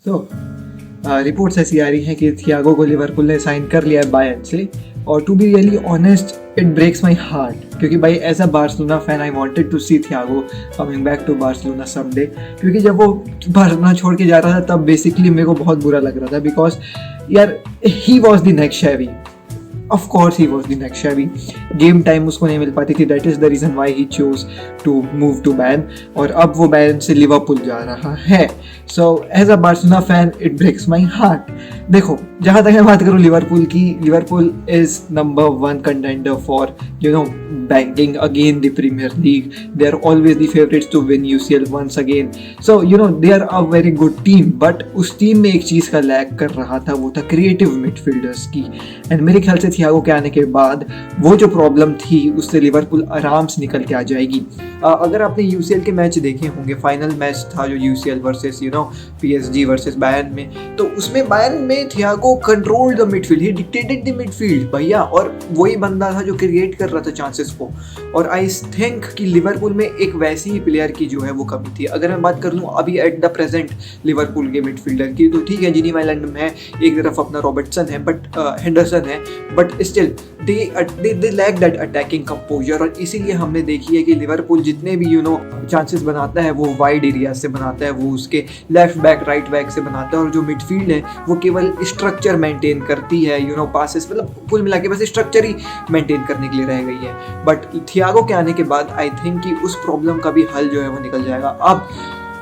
तो रिपोर्ट्स ऐसी आ रही हैं कि थियागो को लिवरपूल ने साइन कर लिया है बायर्न से, और to be really honest it breaks my heart, क्योंकि भाई as a Barcelona fan I wanted to see Thiago coming back to Barcelona someday, क्योंकि जब वो बार्सिलोना छोड़ के जा रहा था तब बेसिकली मेरे को बहुत बुरा लग रहा था, बिकॉज यार he was the next Xavi, of course he was the next Xavi. Game time उसको नहीं मिल पाती थी, that is the reason why he chose to move to Bayern, और अब वो बैन से लिवरपूल जा रहा है। So as a Barcelona fan it breaks my heart. देखो, जहाँ तक मैं बात करूँ लिवरपूल की, Liverpool is number 1 contender for banking again the Premier League. They are always the favorites to win UCL once again. So they are a very good team. But उस team में एक चीज़ का लैक कर रहा था, वो था क्रिएटिव मिडफील्डर्स की। एंड मेरे ख्याल से थियागो के आने के बाद वो जो प्रॉब्लम थी उससे लिवरपूल आराम से निकल के आ जाएगी। अगर आपने UCL के मैच देखे होंगे, फाइनल मैच था जो UCL versus PSG versus Bayern में, तो उसमें बायर्न में Thiago controlled the midfield, he dictated the midfield भैया, और वही बंदा था जो क्रिएट कर रहा था चांसेस को। और आई थिंक कि लिवरपूल में एक वैसी ही प्लेयर की जो है वो कमी थी। अगर मैं बात कर लूँ अभी एट द प्रेजेंट लिवरपूल के मिडफील्डर की, तो ठीक है जिनी वाइलैंडम है, एक तरफ अपना रॉबर्टसन है, बट हेंडरसन है, but still they lack that attacking composer. और इसीलिए हमने देखी है कि लिवरपूल जितने भी चांसेस बनाता है वो वाइड एरिया से बनाता है, वो उसके लेफ्ट बैक राइट बैक से बनाता है, और जो मिडफील्ड है वो केवल स्ट्रक्चर मेंटेन करती है, पासेस, मतलब कुल मिला के बस स्ट्रक्चर ही मेंटेन करने के लिए रह गई है। बट थियागो के आने के बाद आई थिंक कि उस प्रॉब्लम का भी हल जो है वो निकल जाएगा। अब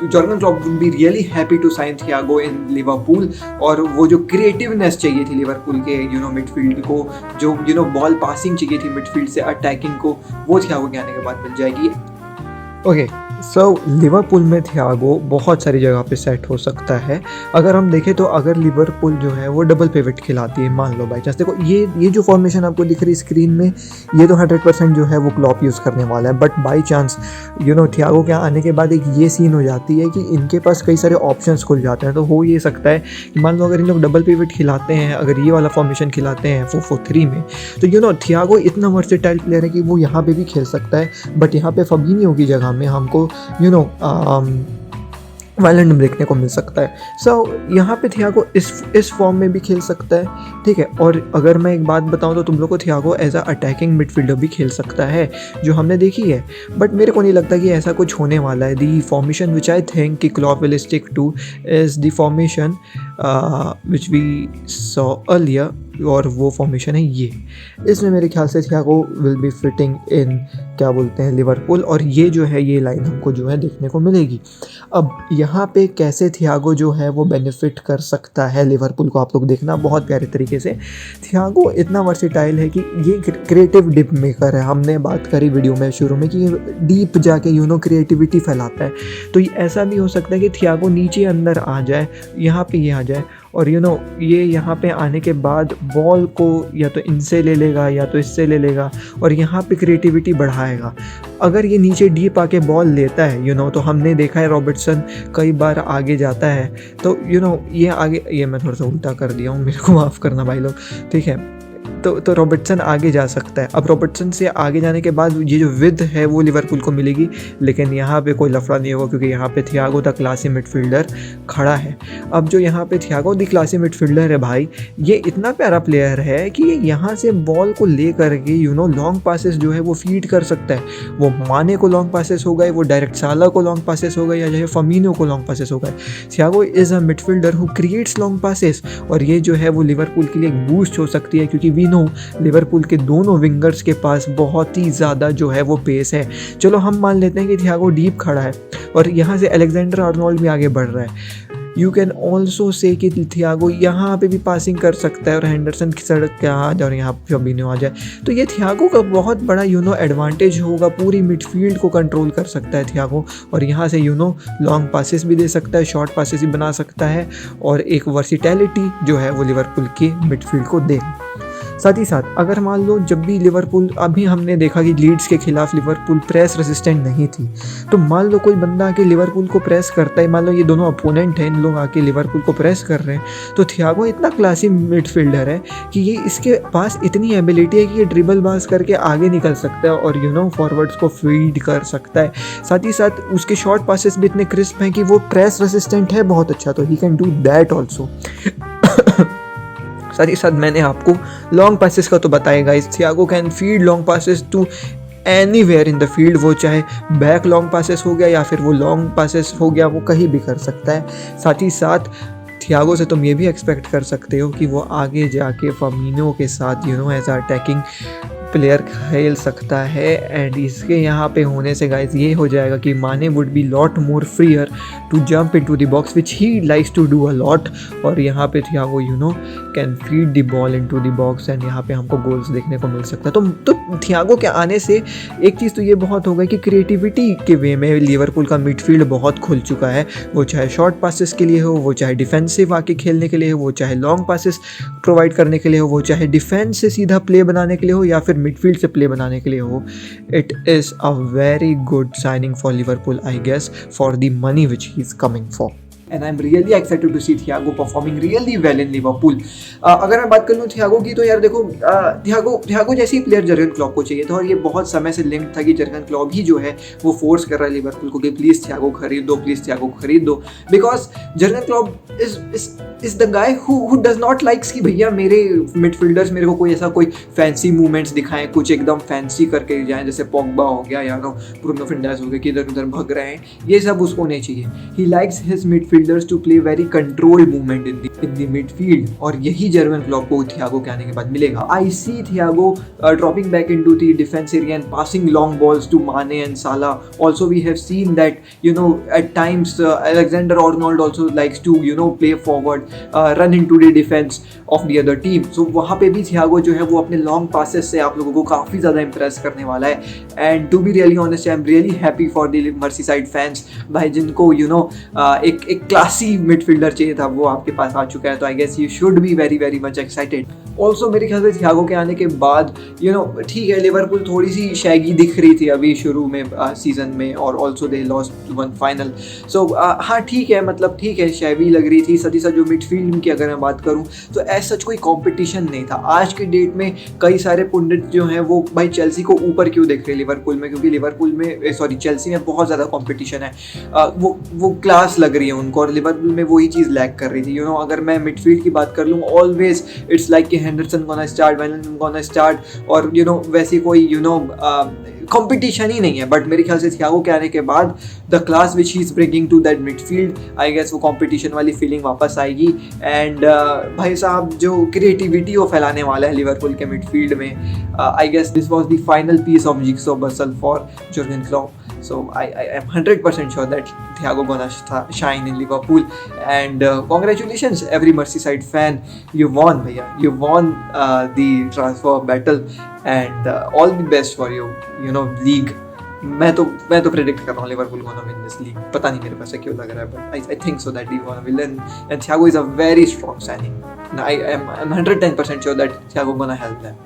Jurgen Klopp will be really happy to sign Thiago in Liverpool, और वो जो क्रिएटिवनेस चाहिए थी लिवरपूल के मिडफील्ड को, जो बॉल पासिंग चाहिए थी मिडफील्ड से अटैकिंग को, वो थियागो के आने के बाद मिल जाएगी। ओके, सो लिवरपूल में थियागो बहुत सारी जगह पे सेट हो सकता है। अगर हम देखें तो अगर लिवरपूल जो है वो डबल पिवट खिलाती है, मान लो बाई चांस, देखो ये जो फॉर्मेशन आपको दिख रही है स्क्रीन में, ये तो 100% जो है वो क्लॉप यूज़ करने वाला है। बट बाई चांस थियागो के आने के बाद एक ये सीन हो जाती है कि इनके पास कई सारे ऑप्शंस खुल जाते हैं। तो हो ये सकता है कि मान लो अगर इन लोग डबल पिवट खिलाते हैं, अगर ये वाला फॉर्मेशन खिलाते हैं 4-4-3 में, तो थियागो इतना वर्सेटाइल प्लेयर है कि वो यहाँ पे भी खेल सकता है। बट यहाँ पे फबीनियो की जगह में हमको वाइलैंडम देखने को मिल सकता है। सो यहाँ पे थियागो इस फॉर्म में भी खेल सकता है, ठीक है। और अगर मैं एक बात बताऊँ तो तुम लोग को Thiago as a attacking midfielder भी खेल सकता है, जो हमने देखी है। बट मेरे को नहीं लगता कि ऐसा कुछ होने वाला है। The formation which I think कि Klopp will stick to is the formation which we saw earlier, और वो फॉर्मेशन है ये। इसमें मेरे ख्याल से Thiago will be fitting in क्या बोलते हैं लिवरपूल, और ये जो है ये लाइन हमको जो है देखने को मिलेगी। अब यहाँ पे कैसे थियागो जो है वो बेनिफिट कर सकता है लिवरपूल को, आप लोग देखना बहुत प्यारे तरीके से। थियागो इतना वर्सेटाइल है कि ये क्रिएटिव डिप मेकर है। हमने बात करी वीडियो में शुरू में कि डीप जाके क्रिएटिविटी फैलाता है। तो ये ऐसा भी हो सकता है कि थियागो नीचे अंदर आ जाए, यहाँ पे ये आ जाए, और ये यहाँ पे आने के बाद बॉल को या तो इनसे ले लेगा या तो इससे ले लेगा, और यहाँ पे क्रिएटिविटी बढ़ाएगा। अगर ये नीचे डीप आके बॉल लेता है तो हमने देखा है रॉबर्टसन कई बार आगे जाता है, तो ये आगे, ये मैं थोड़ा सा उल्टा कर दिया हूँ, मेरे को माफ़ करना भाई लोग, ठीक है। तो रॉबर्टसन आगे जा सकता है। अब रॉबर्टसन से आगे जाने के बाद ये जो विद है वो लिवरपूल को मिलेगी, लेकिन यहाँ पे कोई लफड़ा नहीं होगा क्योंकि यहाँ पे थियागो द क्लासी मिडफील्डर खड़ा है। अब जो यहाँ पे थियागो द क्लासी मिडफील्डर है भाई, ये इतना प्यारा प्लेयर है कि ये यहाँ से बॉल को ले करके लॉन्ग पासेस जो है वो फीड कर सकता है। वो माने को लॉन्ग पासेस हो गए, वो डायरेक्ट साला को लॉन्ग पासेस हो गए, या जो फमीनो को लॉन्ग पासेस हो गए। Thiago is a midfielder who creates long passes, और ये जो है वो लिवरपूल के लिए एक बूस्ट हो सकती है, क्योंकि वी नो लिवरपूल के दोनों विंगर्स के पास बहुत ही ज़्यादा जो है वो पेस है। चलो हम मान लेते हैं कि थियागो डीप खड़ा है और यहाँ से अलेक्जेंडर आर्नोल्ड भी आगे बढ़ रहा है। यू कैन ऑल्सो से कि थियागो यहाँ पे भी पासिंग कर सकता है और हेंडरसन की सड़क के आ जाए और यहाँ पे फबिन्हो आ जाए, तो ये थियागो का बहुत बड़ा एडवांटेज होगा। पूरी मिडफील्ड को कंट्रोल कर सकता है थियागो, और यहाँ से लॉन्ग पासेस भी दे सकता है, शॉर्ट पासेस भी बना सकता है, और एक वर्सिटैलिटी जो है वो लिवरपूल की मिडफील्ड को दे। साथ ही साथ अगर मान लो जब भी लिवरपूल, अभी हमने देखा कि लीड्स के खिलाफ लिवरपूल प्रेस रेसिस्टेंट नहीं थी, तो मान लो कोई बंदा आके लिवरपूल को प्रेस करता है, मान लो ये दोनों अपोनेंट हैं, इन लोग आके लिवरपूल को प्रेस कर रहे हैं, तो थियागो इतना क्लासी मिडफील्डर है कि ये इसके पास इतनी एबिलिटी है कि ये ड्रिबल पास करके आगे निकल सकता है और फॉरवर्ड्स को फीड कर सकता है। साथ ही साथ उसके शॉर्ट पासेस भी इतने क्रिस्प हैं कि वो प्रेस रेसिस्टेंट है बहुत अच्छा, तो he can do that also. साथ ही साथ मैंने आपको लॉन्ग पासेस का तो बताया guys, Thiago can feed long passes to anywhere in the field, वो चाहे बैक लॉन्ग पासेस हो गया या फिर वो लॉन्ग पासेस हो गया, वो कहीं भी कर सकता है। साथ ही साथ थियागो से तुम ये भी एक्सपेक्ट कर सकते हो कि वो आगे जाके फर्मिनो के साथ एज अटैकिंग प्लेयर खेल सकता है। एंड इसके यहाँ पे होने से गाइस ये हो जाएगा कि Mane would be lot more freer to jump into the box which he likes to do a lot, और यहाँ पे Thiago can feed the ball into the box and यहाँ पे हमको गोल्स देखने को मिल सकता है। तो थियागो के आने से एक चीज़ तो ये बहुत हो गई कि क्रिएटिविटी के वे में लिवरपूल का मिडफील्ड बहुत खुल चुका है, वो चाहे शॉर्ट पासेस के लिए हो, वो चाहे डिफेंसिव आके खेलने के लिए हो, वो चाहे लॉन्ग पासेस प्रोवाइड करने के लिए हो, वो चाहे डिफेंस से सीधा प्ले बनाने के लिए हो या फिर मिडफील्ड से प्ले बनाने के लिए हो। It is a very good signing for Liverpool I guess for the money which he is coming for. And I'm really excited to see Thiago performing really well in Liverpool. अगर मैं बात कर लूँ Thiago की, तो यार देखो Thiago जैसी प्लेयर जर्गन क्लॉप को चाहिए था, और ये बहुत समय से लिंक था कि जर्गन क्लॉप ही जो है वो फोर्स कर रहा है लिवरपूल को कि प्लीज़ थियागो खरीद दो, because Jurgen Klopp is the guy who does not likes कि भैया मेरे मिडफील्डर्स मेरे को कोई फैंसी मूवमेंट्स दिखाएं, कुछ एकदम फैंसी करके जाएं, जैसे पोग्बा हो गया या ब्रूनो फर्नांडिस हो गया कि इधर उधर भाग रहे हैं, ये सब उसको नहीं चाहिए। He likes his midfielders to play very controlled movement in the midfield, और यही जर्गन क्लॉप को थियागो के आने के बाद मिलेगा। I see Thiago dropping back into the defence area and passing long balls to Mane and Salah. Also we have seen that at times Alexander-Arnold also likes to play forward, run into the defense of the other team. So वहाँ पे भी Thiago जो है वो अपने long passes से आप लोगों को काफ़ी ज़्यादा इम्प्रेस करने वाला है। And to be really honest, I am really happy for the Merseyside fans भाई, जिनको एक क्लासी मिडफील्डर चाहिए था, वो आपके पास आ चुका है। तो I guess you should be very very much excited. Also मेरे ख्याल से थियागो के आने के बाद ठीक है, लिवरपूल थोड़ी सी शैगी दिख रही थी अभी शुरू में सीजन में, और also they lost one final. So हाँ ठीक है, मतलब ठीक है, शैवी लग रही थी। सदी सा जो मिडफील्ड की अगर मैं बात करूँ तो ऐसा सच कोई कंपटीशन नहीं था। आज के डेट में कई सारे पुंडित जो हैं वो भाई चेल्सी को ऊपर क्यों देख रहे हैं लिवरपूल में, क्योंकि लिवरपूल में चेल्सी में बहुत ज़्यादा कंपटीशन है, वो क्लास लग रही है उनको, और लिवरपूल में वही चीज़ लैक कर रही थी। अगर मैं मिडफील्ड की बात कर लूँ, ऑलवेज इट्स लाइक कि Henderson gonna start, Velan gonna start, और वैसी कोई कंपटीशन ही नहीं है। बट मेरे ख्याल से थियागो के आने के बाद the class which he is bringing to that midfield, I guess वो कंपटीशन वाली फीलिंग वापस आएगी। एंड भाई साहब जो क्रिएटिविटी वो फैलाने वाला है लिवरपूल के मिडफील्ड में, I guess this was the final piece of jigsaw puzzle for Jurgen Klopp. So I am 100% sure that Thiago gonna shine in Liverpool, and congratulations every Merseyside fan, you won भैया, you won the transfer battle, and all the best for you, league. मैं तो predict कर रहा हूँ Liverpool gonna win this league, पता नहीं मेरे पास क्यों लग रहा है, but I think so that he gonna win, and Thiago is a very strong signing. I am 110% sure that Thiago gonna help them.